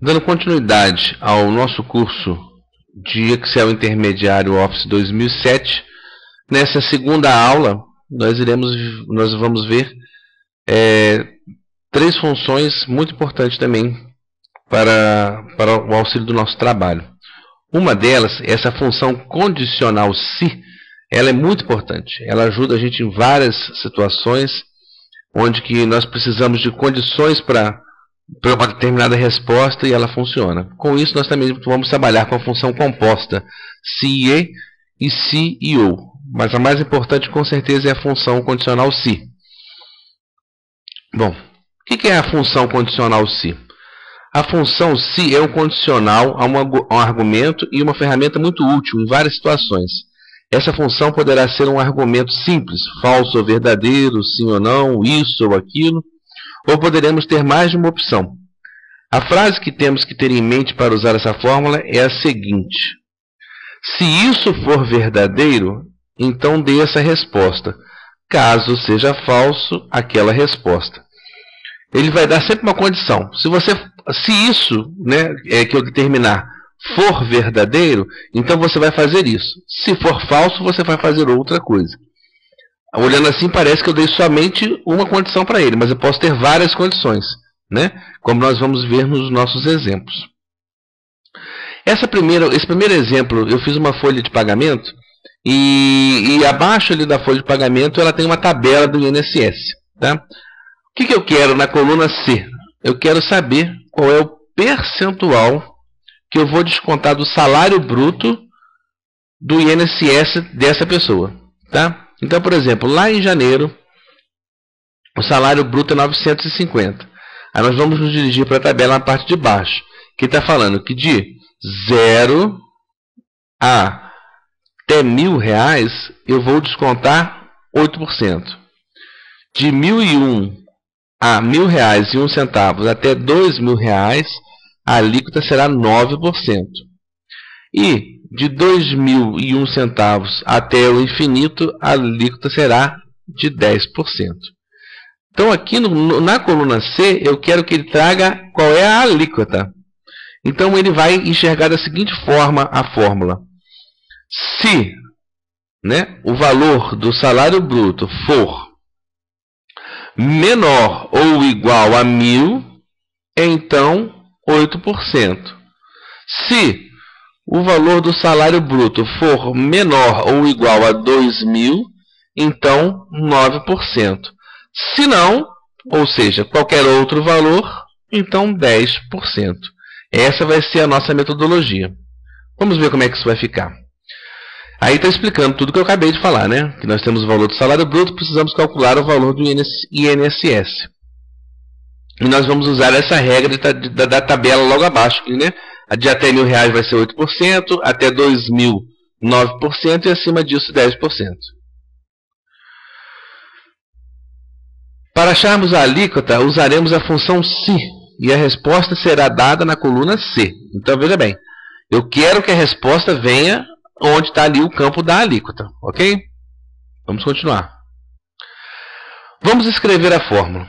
Dando continuidade ao nosso curso de Excel Intermediário Office 2007, nessa segunda aula nós vamos ver três funções muito importantes também para o auxílio do nosso trabalho. Uma delas, essa função condicional se, ela é muito importante. Ela ajuda a gente em várias situações onde que nós precisamos de condições para uma determinada resposta e ela funciona. Com isso, nós também vamos trabalhar com a função composta se e se e ou. Mas a mais importante, com certeza, é a função condicional se. Bom, o que é a função condicional se? A função se é um condicional a um argumento e uma ferramenta muito útil em várias situações. Essa função poderá ser um argumento simples, falso ou verdadeiro, sim ou não, isso ou aquilo, ou poderemos ter mais de uma opção. A frase que temos que ter em mente para usar essa fórmula é a seguinte: se isso for verdadeiro, então dê essa resposta. Caso seja falso, aquela resposta. Ele vai dar sempre uma condição. Se isso, que eu determinar, for verdadeiro, então você vai fazer isso. Se for falso, você vai fazer outra coisa. Olhando assim, parece que eu dei somente uma condição para ele, mas eu posso ter várias condições, como nós vamos ver nos nossos exemplos. Esse primeiro exemplo, eu fiz uma folha de pagamento, e abaixo ali da folha de pagamento ela tem uma tabela do INSS. Tá? O que eu quero na coluna C? Eu quero saber qual é o percentual que eu vou descontar do salário bruto do INSS dessa pessoa. Tá? Então, por exemplo, lá em janeiro, o salário bruto é 950. Aí nós vamos nos dirigir para a tabela na parte de baixo, que está falando que de 0 até R$1.000 eu vou descontar 8%. De 1.001 a R$1.000,01 até R$2.000, a alíquota será 9%. E de 2.001 centavos até o infinito, a alíquota será de 10%. Então aqui na coluna C, eu quero que ele traga qual é a alíquota. Então ele vai enxergar da seguinte forma a fórmula. Se o valor do salário bruto for menor ou igual a 1.000, então 8%. Se o valor do salário bruto for menor ou igual a 2.000, então 9%. Se não, ou seja, qualquer outro valor, então 10%. Essa vai ser a nossa metodologia. Vamos ver como é que isso vai ficar. Aí está explicando tudo que eu acabei de falar, que nós temos o valor do salário bruto, precisamos calcular o valor do INSS. E nós vamos usar essa regra da tabela logo abaixo. A de até R$1.000 vai ser 8%, até 2.000, 9% e acima disso 10%. Para acharmos a alíquota, usaremos a função se, e a resposta será dada na coluna C. Então veja bem, eu quero que a resposta venha onde está ali o campo da alíquota, ok? Vamos continuar. Vamos escrever a fórmula.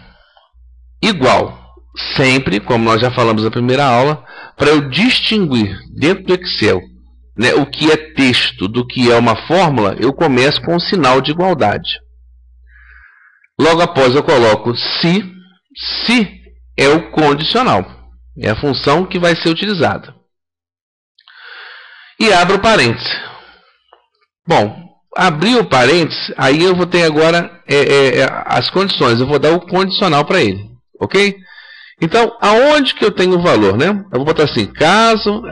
Igual, sempre, como nós já falamos na primeira aula, para eu distinguir dentro do Excel o que é texto do que é uma fórmula, eu começo com o sinal de igualdade. Logo após eu coloco se é o condicional, é a função que vai ser utilizada. E abro parênteses. Bom, abrir o parênteses, aí eu vou ter agora as condições, eu vou dar o condicional para ele, ok? Então, aonde que eu tenho o valor, Eu vou botar assim, caso,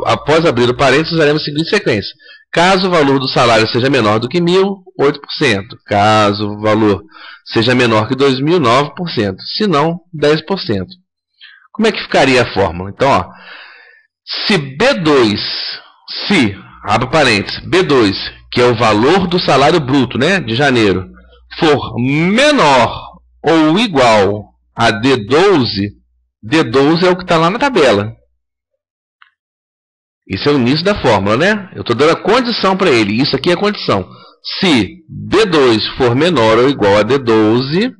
após abrir o parênteses, usaremos a seguinte sequência. Caso o valor do salário seja menor do que 1.000, 8%. Caso o valor seja menor que 2.000, 9%. Se não, 10%. Como é que ficaria a fórmula? Então, se B2, abre parênteses, B2, que é o valor do salário bruto, de janeiro, for menor ou igual a D12, D12 é o que está lá na tabela. Isso é o início da fórmula, Eu estou dando a condição para ele. Isso aqui é a condição. Se D2 for menor ou igual a D12,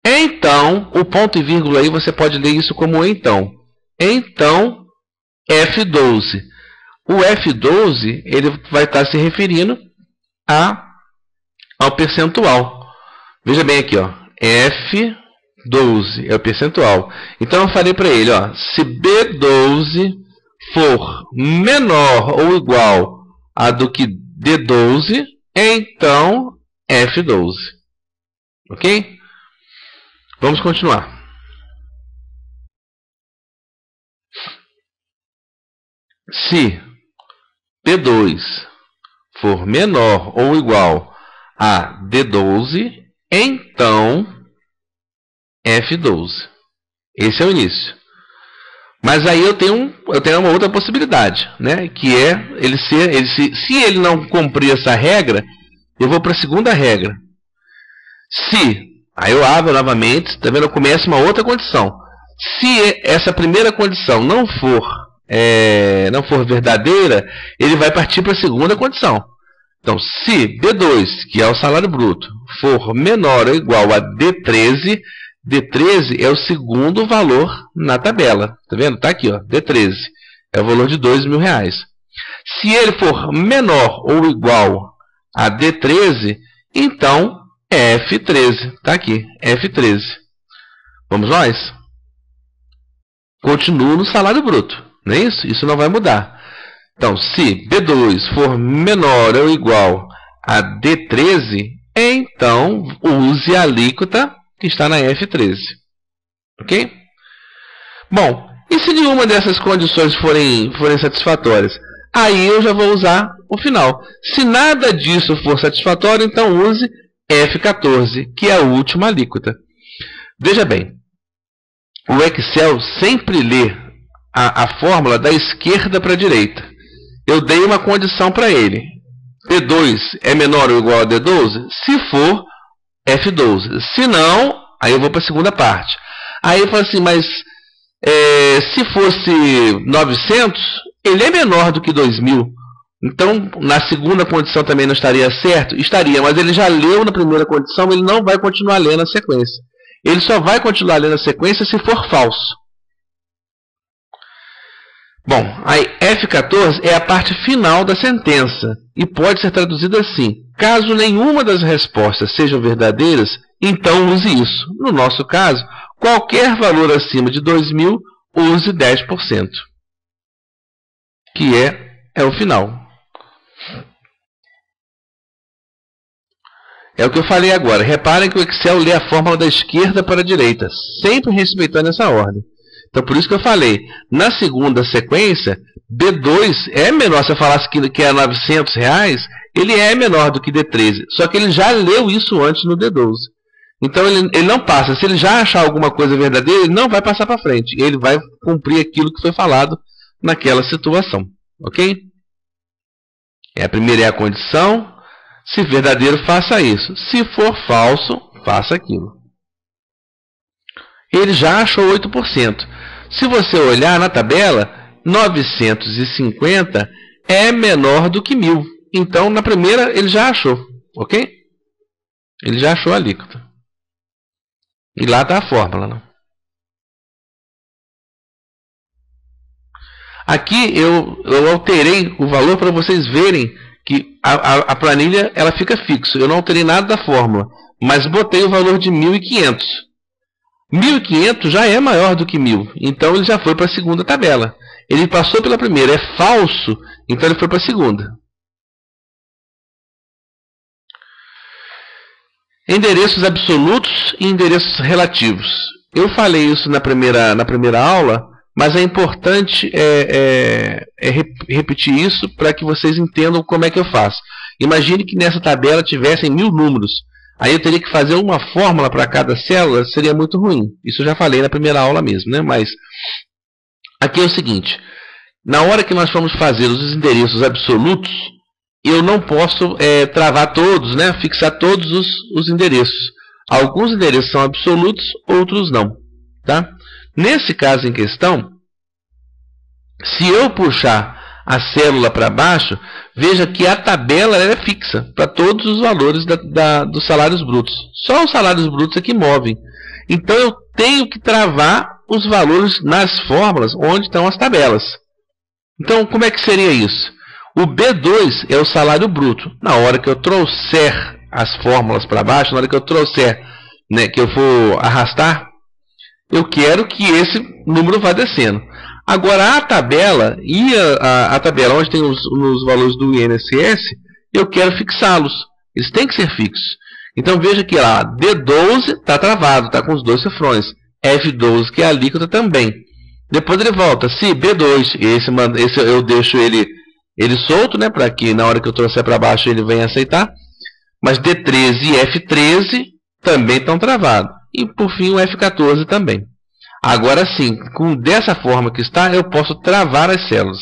Então, o ponto e vírgula aí você pode ler isso como então. Então, F12. O F12 ele vai estar se referindo ao percentual. Veja bem aqui, ó. F12 é o percentual. Então, eu falei para ele, ó, se B12 for menor ou igual a do que D12, então F12. Ok? Vamos continuar. Se P2 for menor ou igual a D12, então F12. Esse é o início. Mas aí eu tenho uma outra possibilidade, né? Que é se ele não cumprir essa regra, eu vou para a segunda regra. Aí eu abro novamente, tá vendo? Eu começo uma outra condição. Se essa primeira condição não for verdadeira, ele vai partir para a segunda condição. Então, se D2, que é o salário bruto, for menor ou igual a D13, D13 é o segundo valor na tabela. Tá vendo? Tá aqui, ó, D13. É o valor de R$2.000. Se ele for menor ou igual a D13, então F13. Tá aqui, F13. Vamos nós? Continuo no salário bruto. Não é isso? Isso não vai mudar. Então, se B2 for menor ou igual a D13, então use a alíquota que está na F13. Ok? Bom, e se nenhuma dessas condições forem satisfatórias? Aí eu já vou usar o final. Se nada disso for satisfatório, então use F14, que é a última alíquota. Veja bem, o Excel sempre lê a fórmula da esquerda para a direita. Eu dei uma condição para ele. D2 é menor ou igual a D12? Se for, F12. Se não, aí eu vou para a segunda parte. Aí eu falo assim, mas se fosse 900, ele é menor do que 2.000. Então, na segunda condição também não estaria certo? Estaria, mas ele já leu na primeira condição, ele não vai continuar lendo a sequência. Ele só vai continuar lendo a sequência se for falso. Bom, aí F14 é a parte final da sentença e pode ser traduzida assim: caso nenhuma das respostas sejam verdadeiras, então use isso. No nosso caso, qualquer valor acima de 2.000, use 10%, que é o final. É o que eu falei agora. Reparem que o Excel lê a fórmula da esquerda para a direita, sempre respeitando essa ordem. Então, por isso que eu falei, na segunda sequência, D2 é menor. Se eu falasse que é R$900, ele é menor do que D13. Só que ele já leu isso antes no D12. Então, ele não passa. Se ele já achar alguma coisa verdadeira, ele não vai passar para frente. Ele vai cumprir aquilo que foi falado naquela situação. Ok? A primeira é a condição. Se verdadeiro, faça isso. Se for falso, faça aquilo. Ele já achou 8%. Se você olhar na tabela, 950 é menor do que 1.000. Então, na primeira, ele já achou. Ok? Ele já achou a alíquota. E lá está a fórmula. Né? Aqui eu alterei o valor para vocês verem que a planilha ela fica fixa. Eu não alterei nada da fórmula, mas botei o valor de 1.500. 1.500 já é maior do que 1.000, então ele já foi para a segunda tabela. Ele passou pela primeira, é falso, então ele foi para a segunda. Endereços absolutos e endereços relativos. Eu falei isso na primeira aula, mas é importante repetir isso para que vocês entendam como é que eu faço. Imagine que nessa tabela tivessem 1.000 números. Aí eu teria que fazer uma fórmula para cada célula, seria muito ruim. Isso eu já falei na primeira aula mesmo, né? Mas aqui é o seguinte, na hora que nós formos fazer os endereços absolutos, eu não posso travar todos, né? Fixar todos os endereços. Alguns endereços são absolutos, outros não. Tá? Nesse caso em questão, se eu puxar a célula para baixo, veja que a tabela é fixa para todos os valores dos salários brutos. Só os salários brutos é que movem. Então eu tenho que travar os valores nas fórmulas onde estão as tabelas. Então, como é que seria isso? O B2 é o salário bruto. Na hora que eu trouxer as fórmulas para baixo, na hora que eu trouxer, né, que eu for arrastar, eu quero que esse número vá descendo. Agora, a tabela e a tabela onde tem os valores do INSS, eu quero fixá-los. Eles têm que ser fixos. Então, veja que lá, D12 está travado, está com os dois cifrões. F12, que é a alíquota, também. Depois ele volta. Se B2, esse eu deixo ele solto, né, para que na hora que eu trouxer para baixo ele venha aceitar. Mas D13 e F13 também estão travados. E por fim o F14 também. Agora sim, dessa forma que está, eu posso travar as células.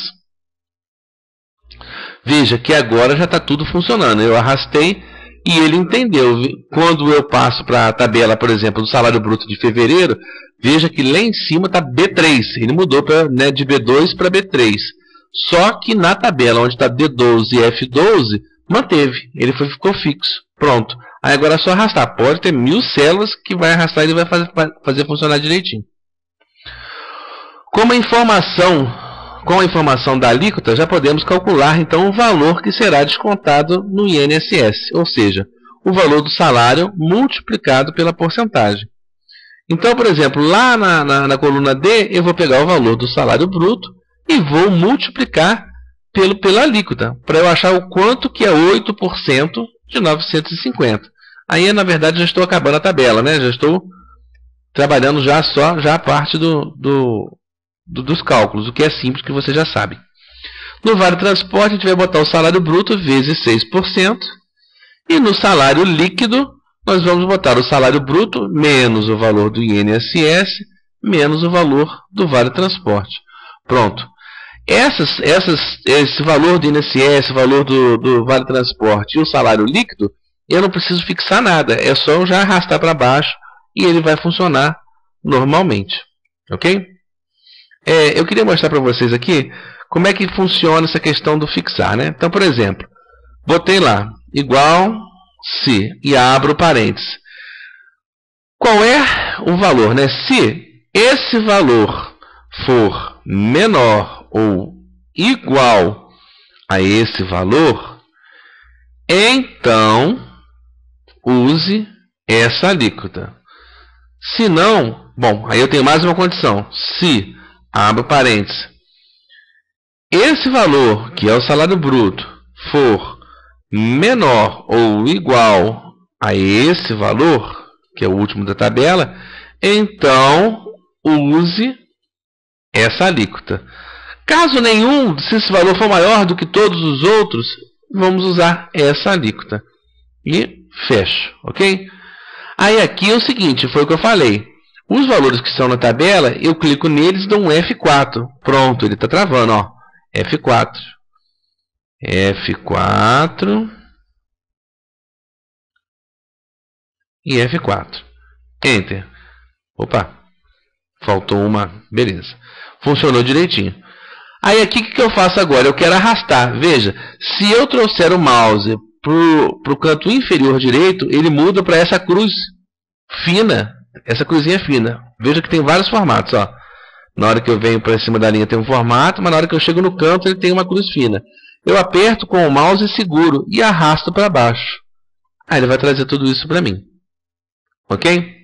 Veja que agora já está tudo funcionando. Eu arrastei e ele entendeu. Quando eu passo para a tabela, por exemplo, do salário bruto de fevereiro, veja que lá em cima está B3. Ele mudou né, de B2 para B3. Só que na tabela onde está D12 e F12, manteve. Ele ficou fixo. Pronto. Aí agora é só arrastar. Pode ter 1000 células que vai arrastar e ele vai fazer funcionar direitinho. Com a informação da alíquota, já podemos calcular então o valor que será descontado no INSS, ou seja, o valor do salário multiplicado pela porcentagem. Então, por exemplo, lá na coluna D, eu vou pegar o valor do salário bruto e vou multiplicar pela alíquota, para eu achar o quanto que é 8% de 950. Aí, na verdade, já estou acabando a tabela, né? Já estou trabalhando já a parte dos cálculos, o que é simples, que você já sabe. No vale transporte, a gente vai botar o salário bruto vezes 6%. E no salário líquido, nós vamos botar o salário bruto menos o valor do INSS, menos o valor do vale transporte. Pronto. Esse valor do INSS, o valor do vale transporte e o salário líquido, eu não preciso fixar nada. É só eu já arrastar para baixo e ele vai funcionar normalmente. Ok? Eu queria mostrar para vocês aqui como é que funciona essa questão do fixar, né? Então, por exemplo, botei lá, igual se, e abro parênteses. Qual é o valor, né? Se esse valor for menor ou igual a esse valor, então use essa alíquota. Se não, bom, aí eu tenho mais uma condição. Se, abro parênteses, esse valor, que é o salário bruto, for menor ou igual a esse valor, que é o último da tabela, então use essa alíquota. Caso nenhum, se esse valor for maior do que todos os outros, vamos usar essa alíquota. E fecho, ok? Aí aqui é o seguinte, foi o que eu falei. Os valores que estão na tabela, eu clico neles e dou um F4. Pronto, ele está travando, ó. F4. F4. E F4. Enter. Opa, faltou uma. Beleza. Funcionou direitinho. Aí aqui o que eu faço agora? Eu quero arrastar. Veja, se eu trouxer o mouse para o canto inferior direito, ele muda para essa cruz fina. Essa cruzinha fina. Veja que tem vários formatos. Ó. Na hora que eu venho para cima da linha tem um formato, mas na hora que eu chego no canto ele tem uma cruz fina. Eu aperto com o mouse e seguro e arrasto para baixo. Aí ele vai trazer tudo isso para mim. Ok?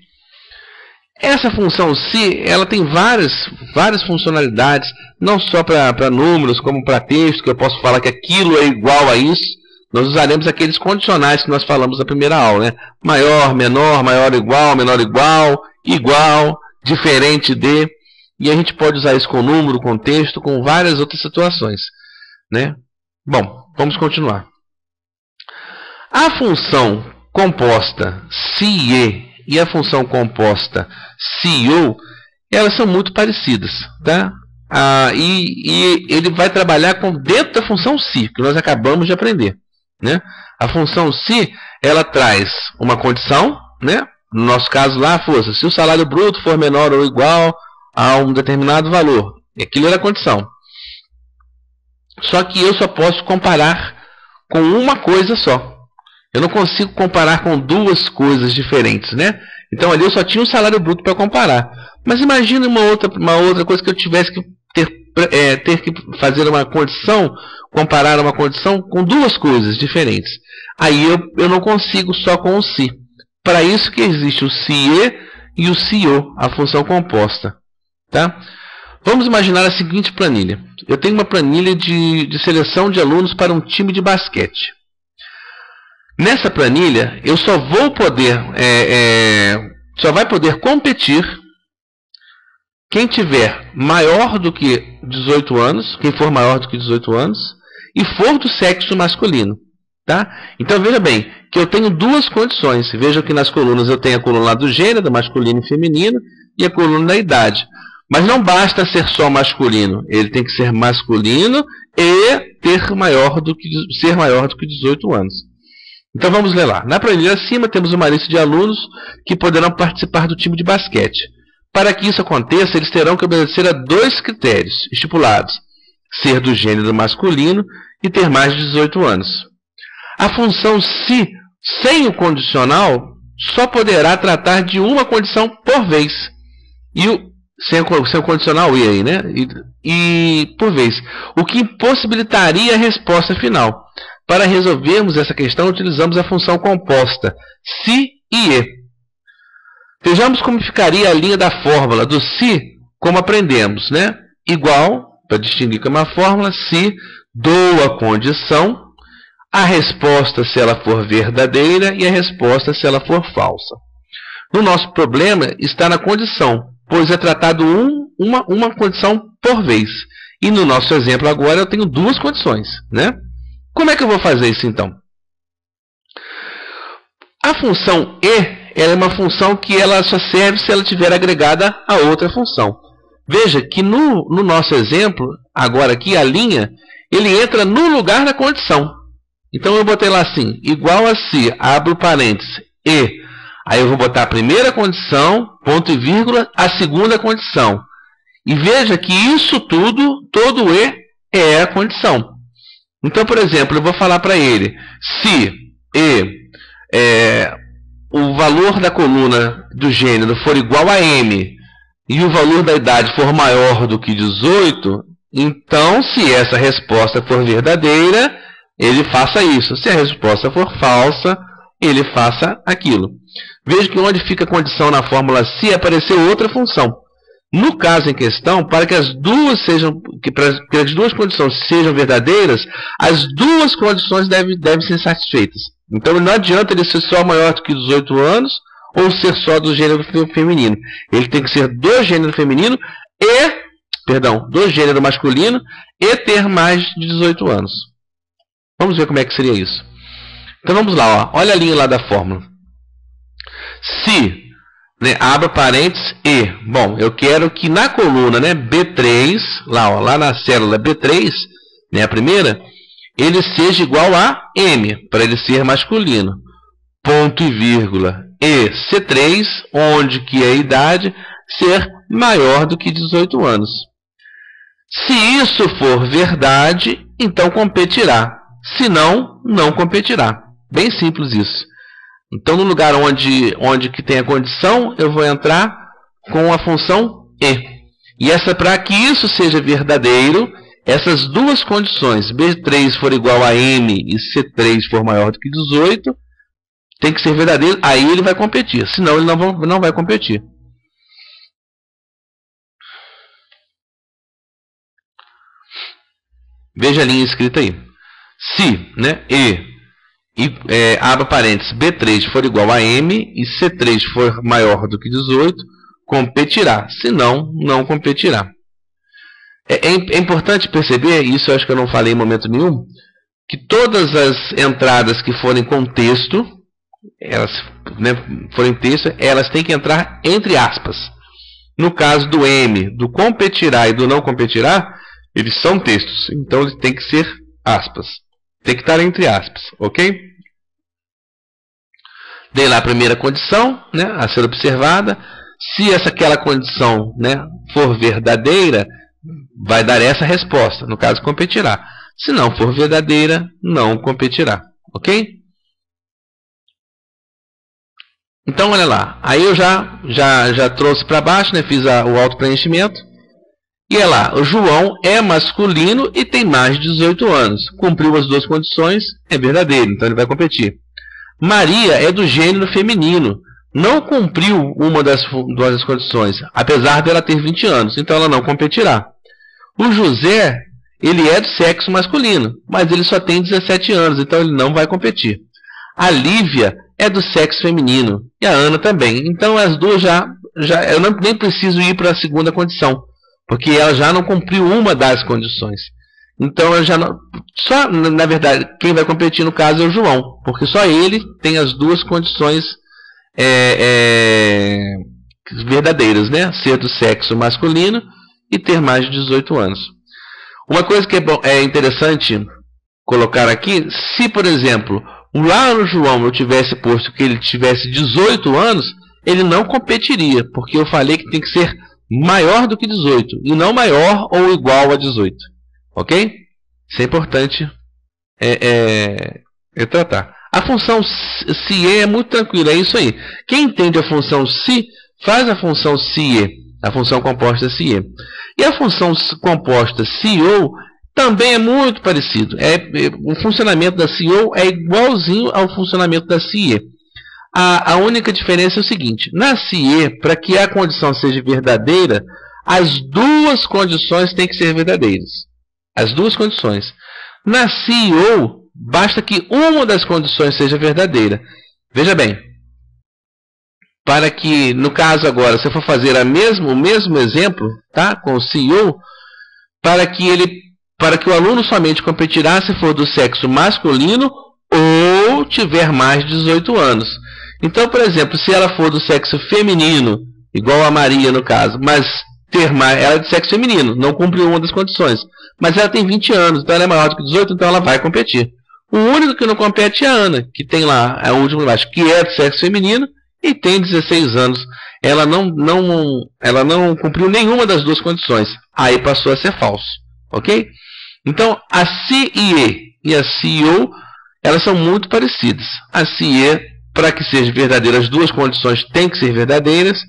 Essa função se, ela tem várias funcionalidades, não só para números, como para texto, que eu posso falar que aquilo é igual a isso. Nós usaremos aqueles condicionais que nós falamos na primeira aula, né? Maior, menor, maior igual, menor igual, igual, diferente de. E a gente pode usar isso com número, com texto, com várias outras situações, né? Bom, vamos continuar. A função composta CIE e a função composta CIO, elas são muito parecidas, tá? E ele vai trabalhar dentro da função SI, que nós acabamos de aprender, né? A função SI, ela traz uma condição, né? No nosso caso lá, força, se o salário bruto for menor ou igual a um determinado valor, aquilo era a condição. Só que eu só posso comparar com uma coisa só. Eu não consigo comparar com duas coisas diferentes, né? Então ali eu só tinha um salário bruto para comparar. Mas imagine uma outra coisa que eu tivesse que ter que fazer uma condição, comparar uma condição com duas coisas diferentes. Aí eu não consigo só com o se. Para isso que existe o se e o se-o, a função composta. Tá? Vamos imaginar a seguinte planilha. Eu tenho uma planilha de seleção de alunos para um time de basquete. Nessa planilha, eu só vou poder, só vai poder competir quem tiver maior do que 18 anos, quem for maior do que 18 anos, e for do sexo masculino. Tá? Então veja bem, que eu tenho duas condições. Veja que nas colunas eu tenho a coluna lá do gênero, masculino e feminino, e a coluna da idade. Mas não basta ser só masculino, ele tem que ser masculino e ser maior do que 18 anos. Então vamos ler lá. Na planilha acima temos uma lista de alunos que poderão participar do time de basquete. Para que isso aconteça, eles terão que obedecer a dois critérios estipulados: ser do gênero masculino e ter mais de 18 anos. A função se, sem o condicional, só poderá tratar de uma condição por vez. Sem o condicional e aí, né? E por vez. O que impossibilitaria a resposta final. Para resolvermos essa questão, utilizamos a função composta se e e. Vejamos como ficaria a linha da fórmula do se, como aprendemos, né? Igual, para distinguir como uma fórmula, se dou a condição, a resposta se ela for verdadeira e a resposta se ela for falsa. No nosso problema está na condição, pois é tratado uma condição por vez. E no nosso exemplo agora eu tenho duas condições, né? Como é que eu vou fazer isso então? A função e ela é uma função que ela só serve se ela estiver agregada a outra função. Veja que no nosso exemplo, agora aqui a linha, ele entra no lugar da condição. Então eu botei lá assim, igual a se, abro parênteses, e. Aí eu vou botar a primeira condição, ponto e vírgula, a segunda condição. E veja que isso tudo, todo e é a condição. Então, por exemplo, eu vou falar para ele, se o valor da coluna do gênero for igual a m e o valor da idade for maior do que 18, então, se essa resposta for verdadeira, ele faça isso. Se a resposta for falsa, ele faça aquilo. Veja que onde fica a condição na fórmula se apareceu outra função. No caso em questão, para que as duas condições sejam verdadeiras, as duas condições devem ser satisfeitas. Então não adianta ele ser só maior do que 18 anos ou ser só do gênero feminino. Ele tem que ser do gênero feminino do gênero masculino e ter mais de 18 anos. Vamos ver como é que seria isso. Então vamos lá, ó. Olha a linha lá da fórmula. Se, né, abra parênteses e. Bom, eu quero que na coluna, né, B3, lá na célula B3, né, a primeira, ele seja igual a M, para ele ser masculino. Ponto e vírgula. E C3, onde que é a idade, ser maior do que 18 anos. Se isso for verdade, então competirá. Se não, não competirá. Bem simples isso. Então, no lugar onde que tem a condição, eu vou entrar com a função e. E para que isso seja verdadeiro, essas duas condições, B3 for igual a M e C3 for maior do que 18, tem que ser verdadeiro, aí ele vai competir. Senão, ele não vai competir. Veja a linha escrita aí. Se, né, abra parênteses, B3 for igual a M e C3 for maior do que 18, competirá. Se não, não competirá. É importante perceber, isso eu acho que eu não falei em momento nenhum, que todas as entradas que forem com texto, elas têm que entrar entre aspas. No caso do M, do competirá e do não competirá, eles são textos, então eles têm que ser aspas. Tem que estar entre aspas, ok? Dei lá a primeira condição, né, a ser observada. Se aquela condição, né, for verdadeira, vai dar essa resposta. No caso, competirá. Se não for verdadeira, não competirá, ok? Então, olha lá. Aí eu já trouxe para baixo, né? Fiz o auto-preenchimento. E é lá. O João é masculino e tem mais de 18 anos. Cumpriu as duas condições, é verdadeiro. Então, ele vai competir. Maria é do gênero feminino. Não cumpriu uma das duas condições, apesar dela ter 20 anos. Então, ela não competirá. O José, ele é do sexo masculino, mas ele só tem 17 anos. Então, ele não vai competir. A Lívia é do sexo feminino e a Ana também. Então as duas eu nem preciso ir para a segunda condição, porque ela já não cumpriu uma das condições. Então eu já não, só na verdade quem vai competir no caso é o João, porque só ele tem as duas condições verdadeiras, né? Ser do sexo masculino e ter mais de 18 anos. Uma coisa que é interessante colocar aqui, se por exemplo lá no João eu tivesse posto que ele tivesse 18 anos, ele não competiria, porque eu falei que tem que ser maior do que 18, e não maior ou igual a 18. Ok? Isso é importante tratar. A função se é muito tranquila, é isso aí. Quem entende a função se, faz a função se, a função composta se. E a função composta se ou também é muito parecido. O funcionamento da SEO é igualzinho ao funcionamento da CIE. A única diferença é o seguinte: na CIE, para que a condição seja verdadeira, as duas condições têm que ser verdadeiras. As duas condições. Na SEO, basta que uma das condições seja verdadeira. Veja bem, para que, no caso agora, se eu for fazer o mesmo exemplo, tá, com o SEO, para que o aluno somente competirá se for do sexo masculino ou tiver mais de 18 anos. Então, por exemplo, se ela for do sexo feminino, igual a Maria no caso, mas ela é do sexo feminino, não cumpriu uma das condições, mas ela tem 20 anos, então ela é maior do que 18, então ela vai competir. O único que não compete é a Ana, que tem lá a última embaixo, que é do sexo feminino e tem 16 anos. Ela não cumpriu nenhuma das duas condições, aí passou a ser falso. Ok? Então, a CIE e a SEO, elas são muito parecidas. A CIE, para que seja verdadeira, as duas condições têm que ser verdadeiras.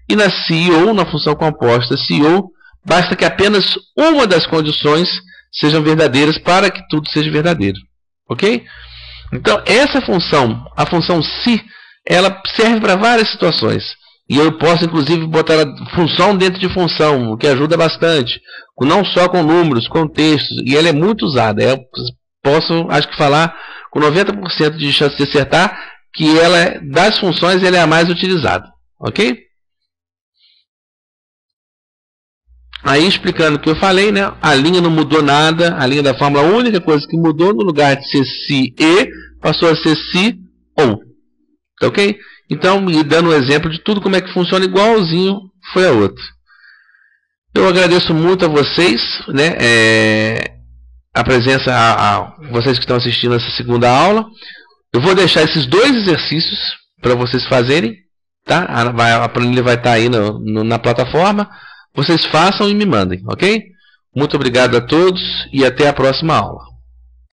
E na SEO, na função composta SEO, basta que apenas uma das condições sejam verdadeiras para que tudo seja verdadeiro. Ok? Então, essa função, a função se, ela serve para várias situações. E eu posso, inclusive, botar a função dentro de função, o que ajuda bastante. Não só com números, com textos. E ela é muito usada. Eu posso, acho que, falar com 90% de chance de acertar que ela, das funções, ela é a mais utilizada. Ok? Aí, explicando o que eu falei, né? A linha não mudou nada. A linha da fórmula, a única coisa que mudou, no lugar de ser se e, passou a ser se ou. Tá ok? Então, me dando um exemplo de tudo como é que funciona, igualzinho foi a outra. Eu agradeço muito a vocês, né, a presença, a vocês que estão assistindo essa segunda aula. Eu vou deixar esses dois exercícios para vocês fazerem, tá? A planilha vai estar aí na plataforma. Vocês façam e me mandem, ok? Muito obrigado a todos e até a próxima aula.